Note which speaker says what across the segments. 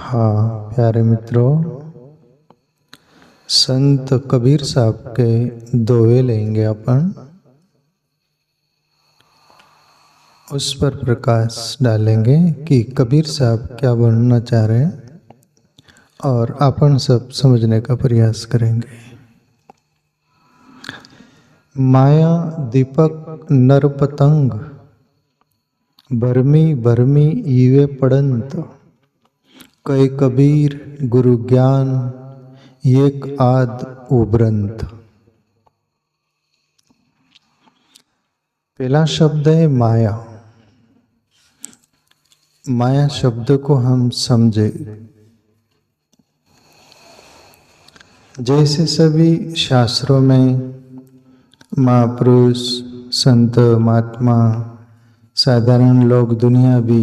Speaker 1: हाँ प्यारे मित्रों, संत कबीर साहब के दोहे लेंगे अपन, उस पर प्रकाश डालेंगे कि कबीर साहब क्या बोलना चाह रहे हैं और अपन सब समझने का प्रयास करेंगे। माया दीपक नर पतंग, भरमी भरमी ईवे पड़ंत, कई कबीर गुरु ज्ञान एक आद उब्रंत। पहला शब्द है माया। माया शब्द को हम समझे, जैसे सभी शास्त्रों में महापुरुष संत महात्मा साधारण लोग दुनिया भी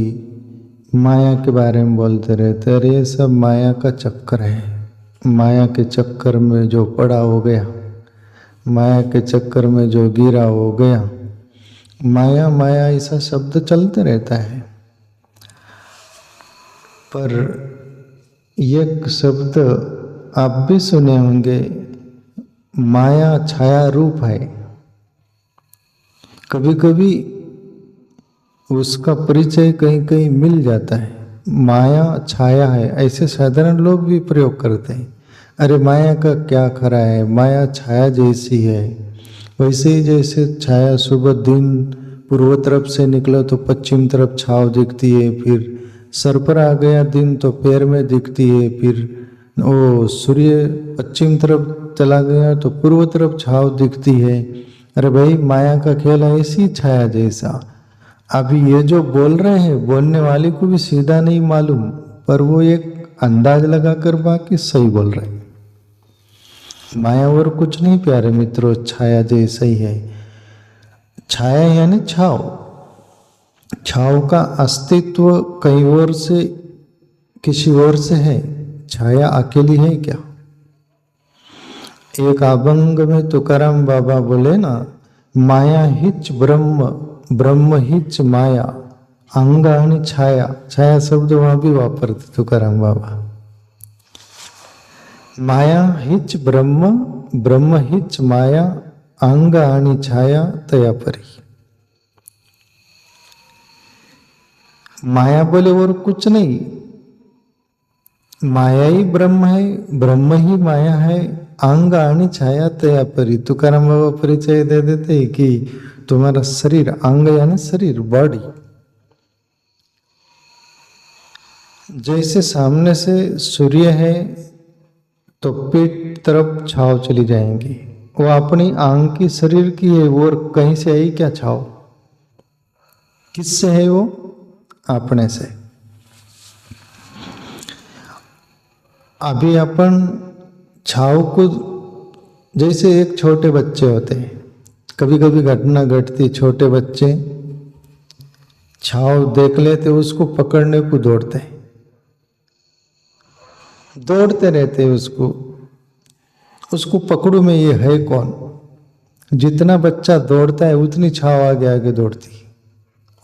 Speaker 1: माया के बारे में बोलते रहते हैं। ये सब माया का चक्कर है। माया के चक्कर में जो पड़ा हो गया, माया के चक्कर में जो गिरा हो गया, माया माया ऐसा शब्द चलते रहता है। पर एक शब्द आप भी सुने होंगे, माया छाया रूप है। कभी कभी उसका परिचय कहीं कहीं मिल जाता है। माया छाया है, ऐसे साधारण लोग भी प्रयोग करते हैं। अरे माया का क्या खरा है, माया छाया जैसी है। वैसे ही जैसे छाया सुबह दिन पूर्व तरफ से निकलो तो पश्चिम तरफ छाव दिखती है, फिर सर पर आ गया दिन तो पैर में दिखती है, फिर वो सूर्य पश्चिम तरफ चला गया तो पूर्व तरफ छाव दिखती है। अरे भाई माया का खेल ऐसी छाया जैसा। अभी ये जो बोल रहे हैं, बोलने वाले को भी सीधा नहीं मालूम, पर वो एक अंदाज लगाकर बाकी सही बोल रहे हैं। माया और कुछ नहीं प्यारे मित्रों, छाया जैसा ही है। छाया यानी छाव। छाव का अस्तित्व कहीं और से किसी और से है। छाया अकेली है क्या? एक अभंग में तुकाराम बाबा बोले ना, माया हिच ब्रह्म, ब्रह्म हिच माया, अंग आणि छाया। छाया शब्द वहां भी वापरते तुकाराम बाबा। माया हिच ब्रह्म, ब्रह्म हिच माया, अंग आणि छाया तया परी। माया बोले और कुछ नहीं, माया ही ब्रह्म है, ब्रह्म ही माया है, अंग आणि छाया तया परी। तुकाराम बाबा परिचय दे देते हैं कि तुम्हारा शरीर, अंग यानी शरीर, बॉडी, जैसे सामने से सूर्य है तो पीठ तरफ छाव चली जाएंगी। वो अपनी आंग की शरीर की है, वो कहीं से आई क्या छाव? किससे है वो? अपने से। अभी अपन छाव को, जैसे एक छोटे बच्चे होते हैं, कभी कभी घटना घटती, छोटे बच्चे छाव देख लेते, उसको पकड़ने को दौड़ते हैं, दौड़ते रहते उसको पकड़ू में ये है कौन। जितना बच्चा दौड़ता है उतनी छाव आगे आगे दौड़ती है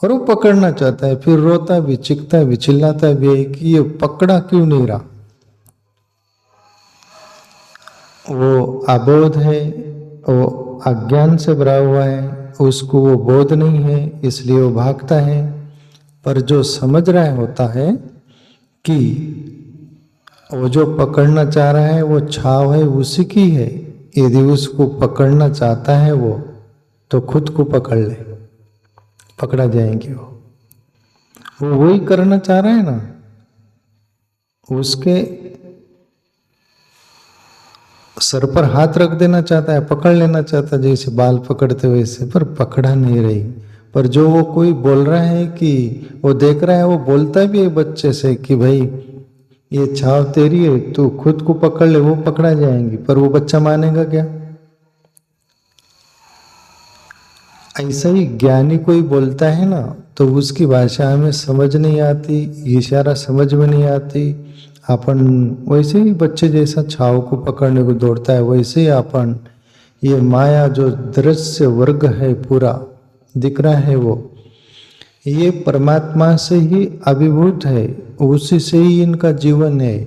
Speaker 1: और वो पकड़ना चाहता है, फिर रोता भी, चिखता भी, चिल्लाता भी है कि ये पकड़ा क्यों नहीं रहा। वो अबोध है, वो अज्ञान से भरा हुआ है, उसको वो बोध नहीं है, इसलिए वो भागता है। पर जो समझ रहा होता है कि वो जो पकड़ना चाह रहा है वो छाव है, उसी की है, यदि उसको पकड़ना चाहता है वो तो खुद को पकड़ ले, पकड़ा जाएंगे। वो वही करना चाह रहा है ना, उसके सर पर हाथ रख देना चाहता है, पकड़ लेना चाहता है, जैसे बाल पकड़ते वैसे, पर पकड़ा नहीं रही। पर जो वो कोई बोल रहा है कि वो देख रहा है, वो बोलता भी है बच्चे से कि भाई ये छाव तेरी है, तू खुद को पकड़ ले, वो पकड़ा जाएंगी। पर वो बच्चा मानेगा क्या? ऐसा ही ज्ञानी कोई बोलता है ना, तो उसकी भाषा हमें समझ नहीं आती, इशारा समझ में नहीं आती। अपन वैसे ही बच्चे जैसा छाव को पकड़ने को दौड़ता है, वैसे ही अपन ये माया जो दृश्य वर्ग है पूरा दिख रहा है, वो ये परमात्मा से ही अभिभूत है, उसी से ही इनका जीवन है,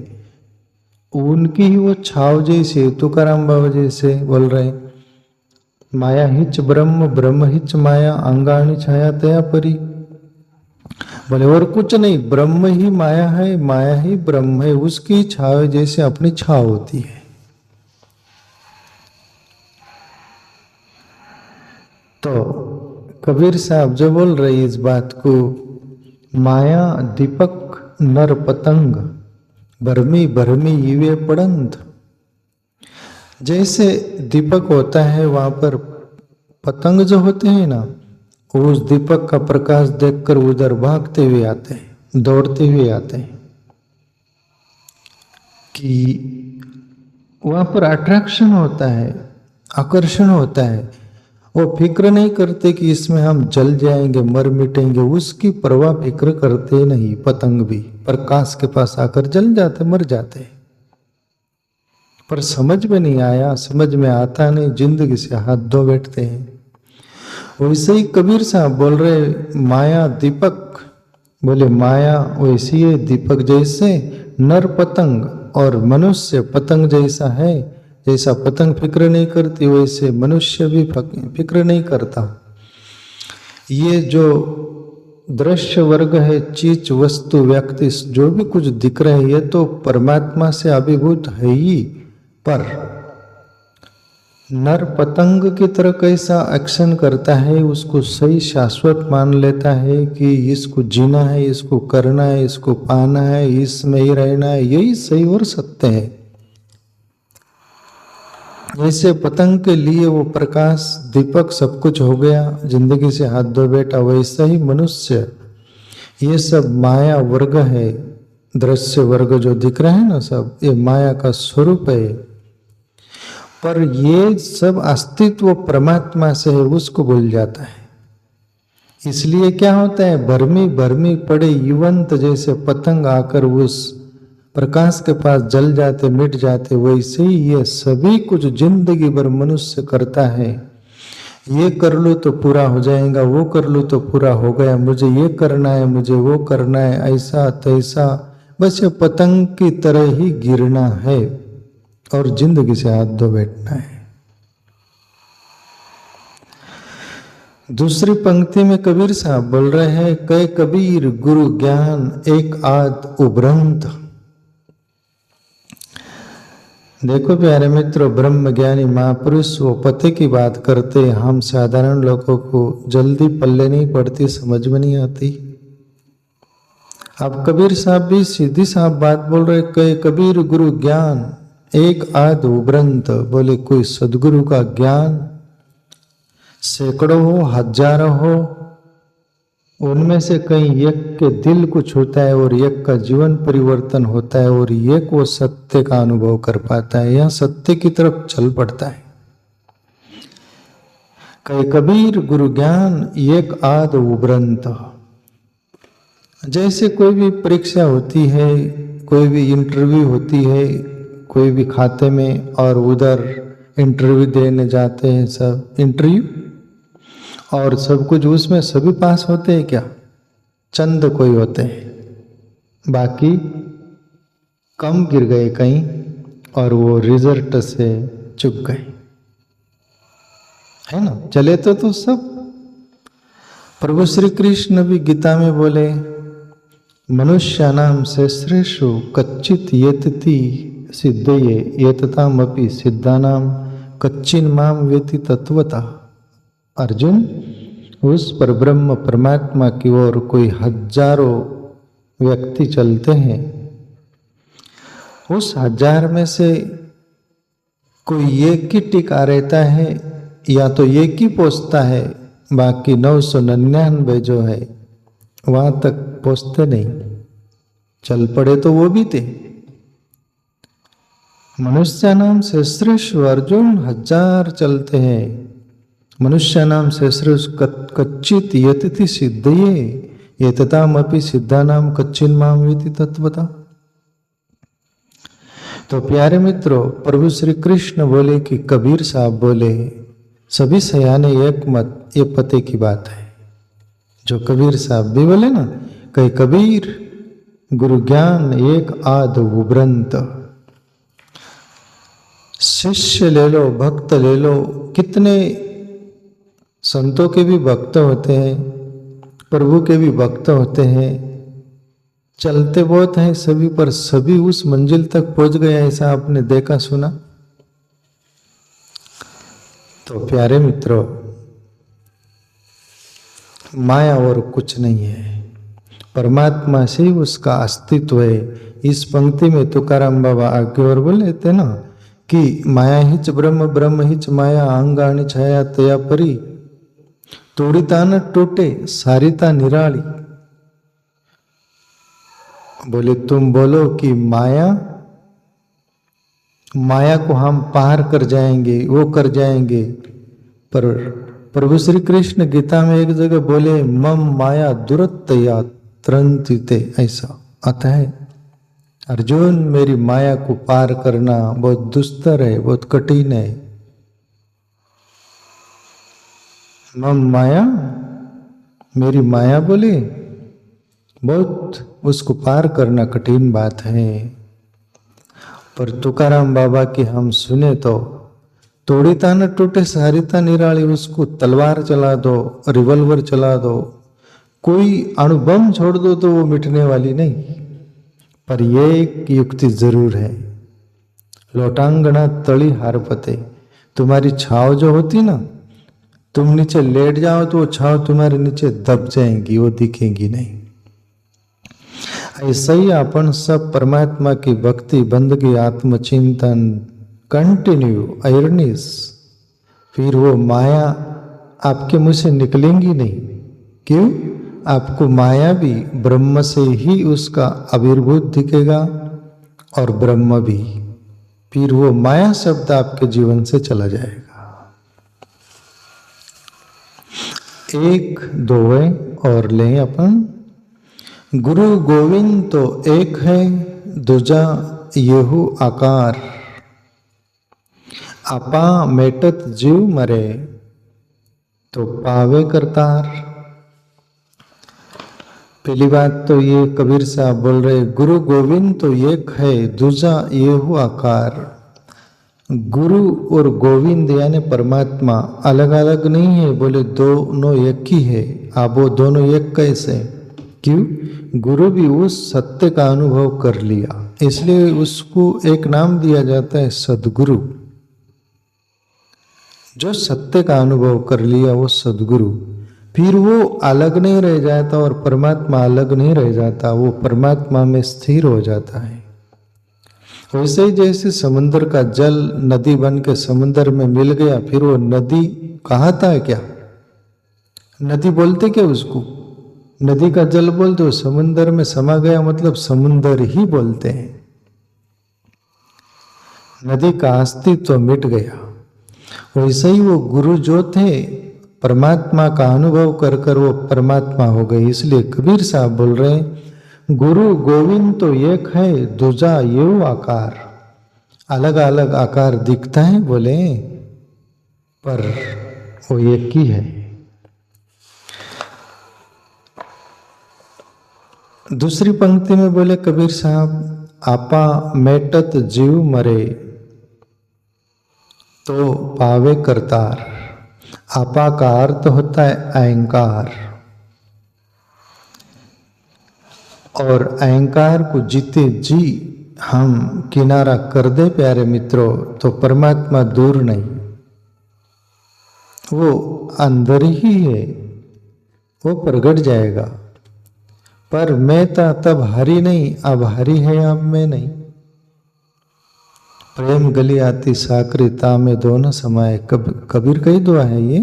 Speaker 1: उनकी ही वो छाव जैसे तुकाराम बाबा जैसे बोल रहे, माया हिच ब्रह्म ब्रह्म हिच माया अंगाणी छाया तया परी। बोले और कुछ नहीं, ब्रह्म ही माया है, माया ही ब्रह्म है, उसकी छाव जैसे अपनी छाव होती है। तो कबीर साहब जो बोल रहे इस बात को, माया दीपक नर पतंग भरमी भरमी युवे पड़ंत। जैसे दीपक होता है, वहां पर पतंग जो होते हैं ना, उस दीपक का प्रकाश देखकर उधर भागते हुए आते हैं, दौड़ते हुए आते हैं, कि वहां पर अट्रैक्शन होता है, आकर्षण होता है। वो फिक्र नहीं करते कि इसमें हम जल जाएंगे, मर मिटेंगे, उसकी परवाह फिक्र करते नहीं। पतंग भी प्रकाश के पास आकर जल जाते, मर जाते, पर समझ में नहीं आया, समझ में आता नहीं, जिंदगी से हाथ धो बैठते हैं। वैसे ही कबीर साहब बोल रहे, माया दीपक, बोले माया वैसी है दीपक जैसे, नर पतंग और मनुष्य पतंग जैसा है। जैसा पतंग फिक्र नहीं करती, वैसे मनुष्य भी फिक्र नहीं करता। ये जो दृश्य वर्ग है, चीज वस्तु व्यक्ति जो भी कुछ दिख रहे हैं, ये तो परमात्मा से अभिभूत है ही, पर नर पतंग की तरह कैसा एक्शन करता है, उसको सही शाश्वत मान लेता है कि इसको जीना है, इसको करना है, इसको पाना है, इसमें ही रहना है, यही सही और सत्य है। जैसे पतंग के लिए वो प्रकाश दीपक सब कुछ हो गया, जिंदगी से हाथ धो बैठा, वैसा ही मनुष्य, ये सब माया वर्ग है, दृश्य वर्ग जो दिख रहे हैं ना, सब ये माया का स्वरूप है। पर ये सब अस्तित्व परमात्मा से है, उसको भूल जाता है। इसलिए क्या होता है, भरमी भरमी पड़े युवंत जैसे पतंग आकर उस प्रकाश के पास जल जाते, मिट जाते, वैसे ही ये सभी कुछ जिंदगी भर मनुष्य करता है। ये कर लो तो पूरा हो जाएगा, वो कर लो तो पूरा हो गया, मुझे ये करना है, मुझे वो करना है, ऐसा तैसा, बस ये पतंग की तरह ही गिरना है और जिंदगी से हाथ धो बैठना है। दूसरी पंक्ति में कबीर साहब बोल रहे हैं, कै कबीर गुरु ज्ञान एक आध उभरंत। देखो प्यारे मित्रों, ब्रह्म ज्ञानी महापुरुष वो पते की बात करते, हम साधारण लोगों को जल्दी पल्ले नहीं पड़ती, समझ में नहीं आती। अब कबीर साहब भी सीधी साहब बात बोल रहे, कै कबीर गुरु ज्ञान एक आध उभरंत। बोले कोई सदगुरु का ज्ञान सैकड़ों हो, हजारों हो, उनमें से कहीं एक के दिल को छूता है और एक का जीवन परिवर्तन होता है और एक वो सत्य का अनुभव कर पाता है, या सत्य की तरफ चल पड़ता है। कई कबीर गुरु ज्ञान एक आध उभरंत। जैसे कोई भी परीक्षा होती है, कोई भी इंटरव्यू होती है, कोई भी खाते में, और उधर इंटरव्यू देने जाते हैं सब, इंटरव्यू और सब कुछ, उसमें सभी पास होते हैं क्या? चंद कोई होते हैं, बाकी कम गिर गए कहीं और वो रिजल्ट से चुक गए, है ना। चले तो सब। प्रभु श्री कृष्ण भी गीता में बोले, मनुष्यानाम शेषेषु कच्चित येतति सिद्धये एततामपि सिद्धानाम कच्चिन माम वेति तत्वता। अर्जुन, उस परब्रह्म परमात्मा की ओर कोई हजारों व्यक्ति चलते हैं, उस हजार में से कोई एक ही टिका रहता है, या तो एक ही पहुंचता है, बाकी 999 जो है वहां तक पहुंचते नहीं। चल पड़े तो वो भी थे। मनुष्य नाम सहस्रेषु, अर्जुन हजार चलते हैं, मनुष्य नाम सहस्रेषु कच्चित यतिथि सिद्धये एततामपि सिद्धानाम कच्चिन माम वेति तत्वता। तो प्यारे मित्रों, प्रभु श्री कृष्ण बोले कि कबीर साहब बोले, सभी सयाने एक मत, ये पते की बात है। जो कबीर साहब भी बोले ना, कई कबीर गुरु ज्ञान एक आध उब्रंत। शिष्य ले लो, भक्त ले लो, कितने संतों के भी भक्त होते हैं, प्रभु के भी भक्त होते हैं, चलते बहुत हैं सभी, पर सभी उस मंजिल तक पहुंच गए ऐसा आपने देखा सुना? तो प्यारे मित्रों, माया और कुछ नहीं है, परमात्मा से ही उसका अस्तित्व है। इस पंक्ति में तुकाराम बाबा आगे और बोले थे ना कि माया हिच ब्रह्म, ब्रह्म हिच माया, अंगाणी छाया तया परी, तोड़ीता न टूटे सारिता निराली। बोले तुम बोलो कि माया, माया को हम पार कर जाएंगे, वो कर जाएंगे, पर प्रभु श्री कृष्ण गीता में एक जगह बोले मम माया दुरत्तया त्रंतिते, ऐसा आता है अर्जुन, मेरी माया को पार करना बहुत दुस्तर है, बहुत कठिन है। मम माया, मेरी माया बोले बहुत उसको पार करना कठिन बात है। पर तुकाराम बाबा की हम सुने तो तोड़ीता न टूटे सारिता निराली, उसको तलवार चला दो, रिवॉल्वर चला दो, कोई अणुबम छोड़ दो तो वो मिटने वाली नहीं। पर ये एक युक्ति जरूर है, लोटांगना तली हार पते, तुम्हारी छाव जो होती ना, तुम नीचे लेट जाओ तो वो छाव तुम्हारे नीचे दब जाएंगी, वो दिखेंगी नहीं। ऐसा ही अपन सब परमात्मा की भक्ति, बंदगी, आत्मचिंतन कंटिन्यू अयरनेस, फिर वो माया आपके मुंह से निकलेंगी नहीं। क्यों? आपको माया भी ब्रह्म से ही उसका आविर्भूत दिखेगा और ब्रह्म भी, फिर वो माया शब्द आपके जीवन से चला जाएगा। एक दो है और लें अपन, गुरु गोविंद तो एक है, दूजा येहू आकार, आपा मेटत जीव मरे तो पावे करतार। पहली बात तो ये कबीर साहब बोल रहे, गुरु गोविंद तो एक है, दूजा येहू आकार। गुरु और गोविंद यानी परमात्मा अलग अलग नहीं है, बोले दोनों एक ही है। आप वो दोनों एक कैसे? क्यों? गुरु भी उस सत्य का अनुभव कर लिया, इसलिए उसको एक नाम दिया जाता है सद्गुरु। जो सत्य का अनुभव कर लिया वो सद्गुरु, फिर वो अलग नहीं रह जाता और परमात्मा अलग नहीं रह जाता, वो परमात्मा में स्थिर हो जाता है। वैसे ही जैसे समुद्र का जल नदी बन के समुद्र में मिल गया, फिर वो नदी कहता है क्या? नदी बोलते क्या उसको? नदी का जल बोलते हो, समुद्र में समा गया मतलब समुद्र ही बोलते हैं। नदी का अस्तित्व मिट गया। वैसे ही वो गुरु जो थे परमात्मा का अनुभव कर कर वो परमात्मा हो गए। इसलिए कबीर साहब बोल रहे हैं, गुरु गोविंद तो एक है, दूजा ये आकार। अलग अलग आकार दिखता है बोले, पर वो एक ही है। दूसरी पंक्ति में बोले कबीर साहब, आपा मेटत जीव मरे तो पावे करतार। आपा का अर्थ होता है अहंकार, और अहंकार को जीते जी हम किनारा कर दे प्यारे मित्रों, तो परमात्मा दूर नहीं, वो अंदर ही है, वो प्रगट जाएगा। पर मैं तब हरी नहीं, अब हरी है अब मैं नहीं। प्रेम गली आती साकरी तामे दोनों समाये, कबीर कही दुआ है ये।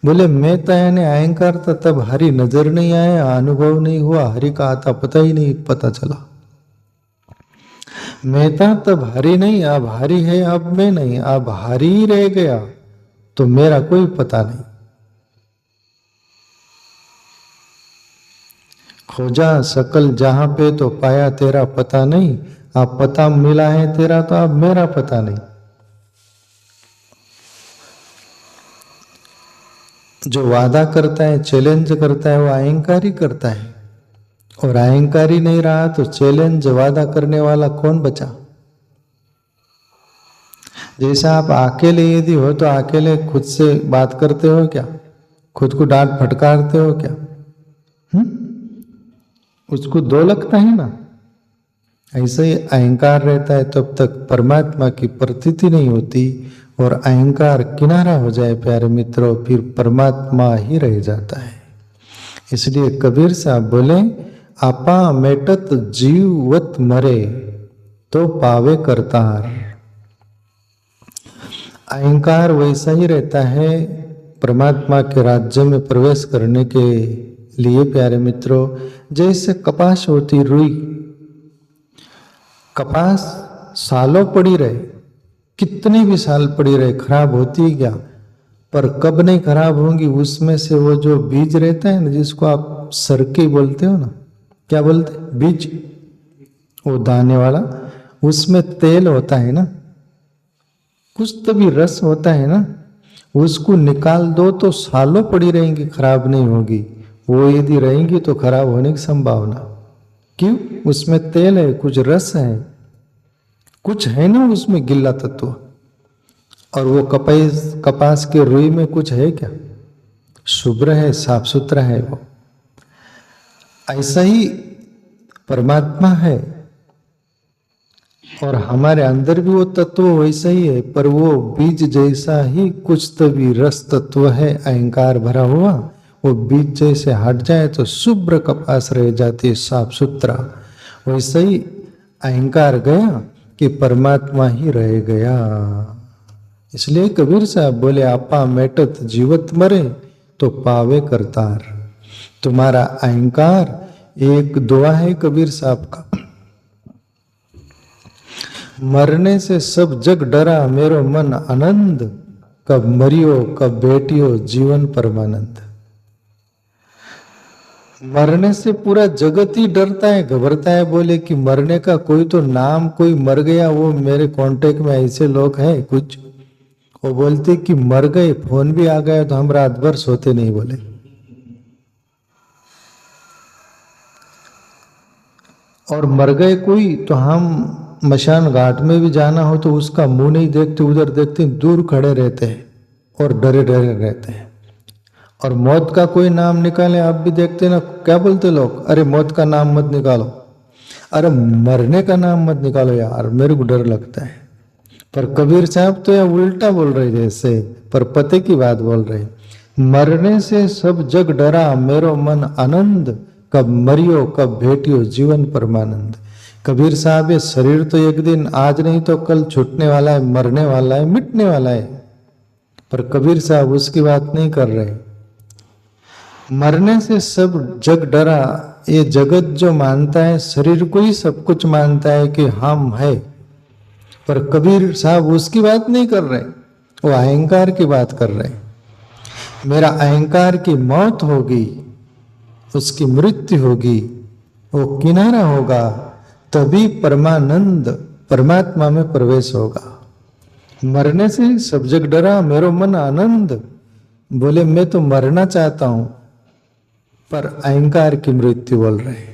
Speaker 1: बोले मैं यानी अहंकार था, तब हरि नजर नहीं आया, अनुभव नहीं हुआ, हरि का आता पता ही नहीं पता चला। मैं था तब हरि नहीं, अब हरि है अब मैं नहीं, अब हरि ही रह गया तो मेरा कोई पता नहीं। खोजा सकल जहां पे तो पाया तेरा पता नहीं, अब पता मिला है तेरा तो अब मेरा पता नहीं। जो वादा करता है, चैलेंज करता है, वो अहंकारी करता है। और अहंकारी नहीं रहा तो चैलेंज वादा करने वाला कौन बचा? जैसा आप अकेले यदि हो तो अकेले खुद से बात करते हो क्या? खुद को डांट फटकारते हो क्या? उसको दो लगता है ना। ऐसे ही अहंकार रहता है तब तक परमात्मा की प्रतीति नहीं होती, और अहंकार किनारा हो जाए प्यारे मित्रों, फिर परमात्मा ही रह जाता है। इसलिए कबीर साहब बोले, आपा मेटत जीवत मरे तो पावे करतार। अहंकार वैसा ही रहता है परमात्मा के राज्य में प्रवेश करने के लिए प्यारे मित्रों, जैसे कपास होती, रुई। कपास सालों पड़ी रहे, कितने भी साल पड़ी रहे, खराब होती है क्या? पर कब नहीं खराब होंगी, उसमें से वो जो बीज रहता है ना, जिसको आप सरके बोलते हो ना, क्या बोलते हैं? बीज, वो दाने वाला, उसमें तेल होता है ना, कुछ तो भी रस होता है ना, उसको निकाल दो तो सालों पड़ी रहेंगी, खराब नहीं होगी। वो यदि रहेंगी तो खराब होने की संभावना। क्यों? उसमें तेल है, कुछ रस है, कुछ है ना उसमें गिल्ला तत्व। और वो कपास के रुई में कुछ है क्या? शुभ्र है, साफ सुथरा है वो। ऐसा ही परमात्मा है, और हमारे अंदर भी वो तत्व वैसा ही है, पर वो बीज जैसा ही कुछ तो भी रस तत्व है अहंकार भरा हुआ। वो बीज जैसे हट जाए तो शुभ्र कपास रह जाती है, साफ सुथरा। वैसे ही अहंकार गया कि परमात्मा ही रह गया। इसलिए कबीर साहब बोले, आपा मेटत जीवत मरे तो पावे करतार। तुम्हारा अहंकार एक दुआ है कबीर साहब का, मरने से सब जग डरा मेरो मन आनंद, कब मरियो कब बेटियो जीवन परमानंद। मरने से पूरा जगत ही डरता है, घबरता है। बोले कि मरने का कोई तो नाम, कोई मर गया, वो मेरे कांटेक्ट में ऐसे लोग हैं कुछ, वो बोलते कि मर गए, फोन भी आ गया तो हम रात भर सोते नहीं। बोले और मर गए कोई तो हम मशान घाट में भी जाना हो तो उसका मुंह नहीं देखते, उधर देखते, दूर खड़े रहते हैं और डरे डरे रहते हैं। और मौत का कोई नाम निकाले, आप भी देखते ना, क्या बोलते लोग? अरे मौत का नाम मत निकालो, अरे मरने का नाम मत निकालो यार, मेरे को डर लगता है। पर कबीर साहब तो यह उल्टा बोल रहे जैसे, पर पते की बात बोल रहे, मरने से सब जग डरा मेरो मन आनंद, कब मरियो कब भेटियो जीवन परमानंद। कबीर साहब, ये शरीर तो एक दिन, आज नहीं तो कल छूटने वाला है, मरने वाला है, मिटने वाला है। पर कबीर साहब उसकी बात नहीं कर रहे। मरने से सब जग डरा, ये जगत जो मानता है शरीर को ही सब कुछ मानता है कि हम है, पर कबीर साहब उसकी बात नहीं कर रहे, वो अहंकार की बात कर रहे। मेरा अहंकार की मौत होगी, उसकी मृत्यु होगी, वो किनारा होगा, तभी परमानंद परमात्मा में प्रवेश होगा। मरने से सब जग डरा मेरो मन आनंद। बोले मैं तो मरना चाहता हूं, पर अहंकार की मृत्यु बोल रहे।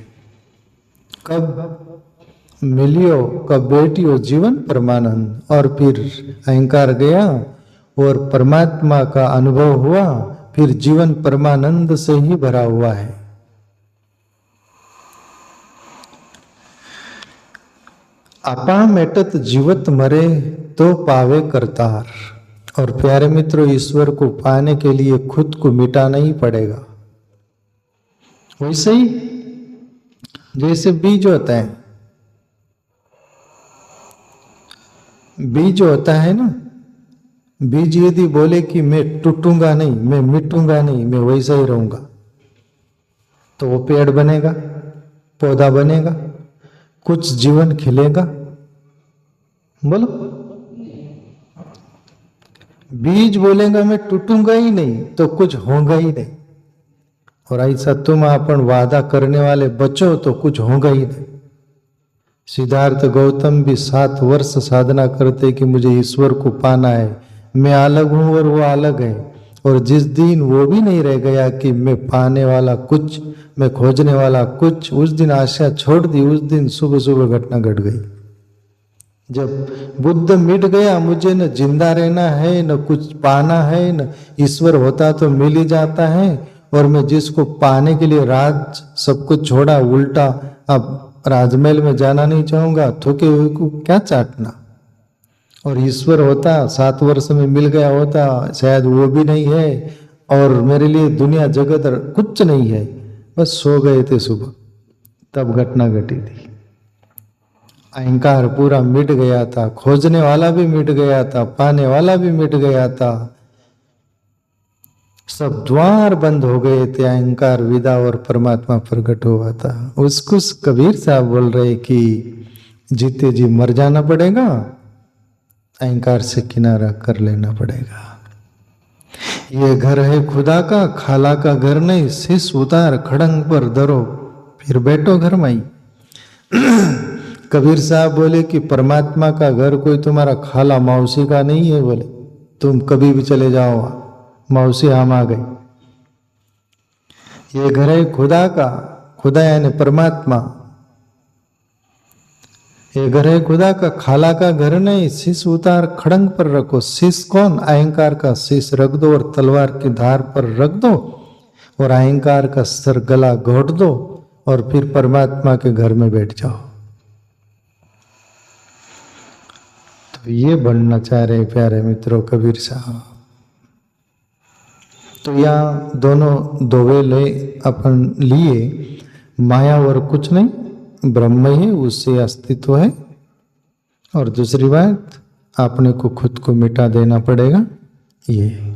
Speaker 1: कब मिलियो कब बेटियो जीवन परमानंद। और फिर अहंकार गया और परमात्मा का अनुभव हुआ, फिर जीवन परमानंद से ही भरा हुआ है। आपा मेटत जीवत मरे तो पावे करतार। और प्यारे मित्रों, ईश्वर को पाने के लिए खुद को मिटाना ही पड़ेगा। वैसे ही जैसे बीज होता है, बीज होता है ना, बीज यदि बोले कि मैं टूटूंगा नहीं, मैं मिटूंगा नहीं, मैं वैसा ही रहूंगा, तो वो पेड़ बनेगा, पौधा बनेगा, कुछ जीवन खिलेगा। बोलो, बीज बोलेगा मैं टूटूंगा ही नहीं तो कुछ होगा ही नहीं। और ऐसा तुम अपन वादा करने वाले बचो तो कुछ होगा ही नहीं। सिद्धार्थ गौतम भी 7 वर्ष साधना करते कि मुझे ईश्वर को पाना है, मैं अलग हूं और वो अलग है, और जिस दिन वो भी नहीं रह गया कि मैं पाने वाला कुछ, मैं खोजने वाला कुछ, उस दिन आशा छोड़ दी, उस दिन सुबह सुबह घटना घट गई। जब बुद्ध मिट गया, मुझे न जिंदा रहना है, न कुछ पाना है, न ईश्वर होता तो मिल ही जाता है, और मैं जिसको पाने के लिए राज सब कुछ छोड़ा, उल्टा अब राजमहल में जाना नहीं चाहूंगा, थोके हुए को क्या चाटना। और ईश्वर होता 7 वर्ष में मिल गया होता, शायद वो भी नहीं है, और मेरे लिए दुनिया जगत कुछ नहीं है, बस सो गए थे सुबह, तब घटना घटी थी। अहंकार पूरा मिट गया था, खोजने वाला भी मिट गया था, पाने वाला भी मिट गया था, सब द्वार बंद हो गए थे, अहंकार विदा और परमात्मा प्रकट हुआ था। उसको कबीर साहब बोल रहे कि जीते जी मर जाना पड़ेगा, अहंकार से किनारा कर लेना पड़ेगा। ये घर है खुदा का, खाला का घर नहीं, शीश उतार खड़ंग पर धरो, फिर बैठो घर माई। कबीर साहब बोले कि परमात्मा का घर कोई तुम्हारा खाला मौसी का नहीं है, बोले तुम कभी भी चले जाओ, मौसी हम आ गए। ये घर है खुदा का, खुदा यानी परमात्मा, ये घर है खुदा का, खाला का घर नहीं, शीश उतार खड़ंग पर रखो। शीश कौन? अहंकार का शीश रख दो और तलवार की धार पर रख दो, और अहंकार का सर गला घोट दो, और फिर परमात्मा के घर में बैठ जाओ। तो ये बनना चाह रहे प्यारे मित्रों कबीर साहब। तो यहाँ दोनों दोवेले अपन लिए, माया और कुछ नहीं, ब्रह्म ही, उससे अस्तित्व है। और दूसरी बात, आपने को खुद को मिटा देना पड़ेगा, ये